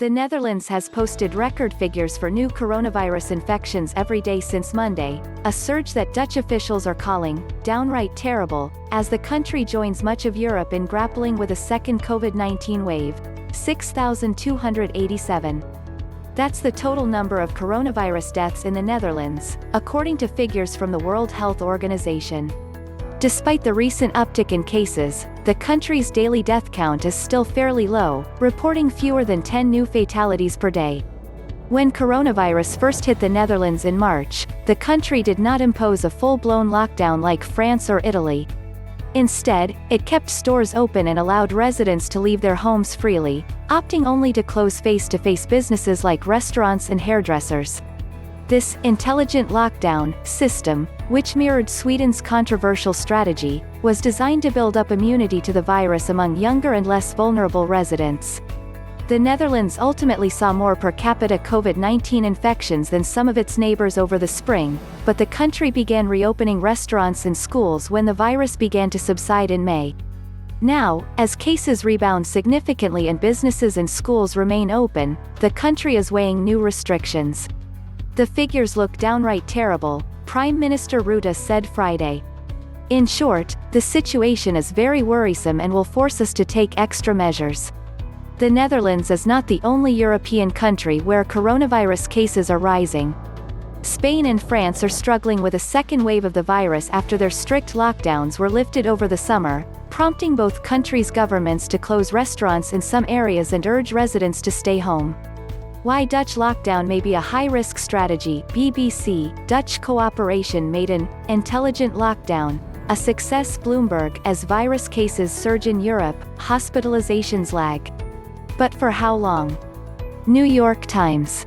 The Netherlands has posted record figures for new coronavirus infections every day since Monday, a surge that Dutch officials are calling downright terrible, as the country joins much of Europe in grappling with a second COVID-19 wave. 6,287. That's the total number of coronavirus deaths in the Netherlands, according to figures from the World Health Organization. Despite the recent uptick in cases, the country's daily death count is still fairly low, reporting fewer than 10 new fatalities per day. When coronavirus first hit the Netherlands in March, the country did not impose a full-blown lockdown like France or Italy. Instead, it kept stores open and allowed residents to leave their homes freely, opting only to close face-to-face businesses like restaurants and hairdressers. This intelligent lockdown system, which mirrored Sweden's controversial strategy, was designed to build up immunity to the virus among younger and less vulnerable residents. The Netherlands ultimately saw more per capita COVID-19 infections than some of its neighbors over the spring, but the country began reopening restaurants and schools when the virus began to subside in May. Now, as cases rebound significantly and businesses and schools remain open, the country is weighing new restrictions. The figures look downright terrible, Prime Minister Rutte said Friday. In short, the situation is very worrisome and will force us to take extra measures. The Netherlands is not the only European country where coronavirus cases are rising. Spain and France are struggling with a second wave of the virus after their strict lockdowns were lifted over the summer, prompting both countries' governments to close restaurants in some areas and urge residents to stay home. Why Dutch lockdown may be a high-risk strategy. BBC, Dutch cooperation made an intelligent lockdown a success. Bloomberg, as virus cases surge in Europe, hospitalizations lag. But for how long? New York Times.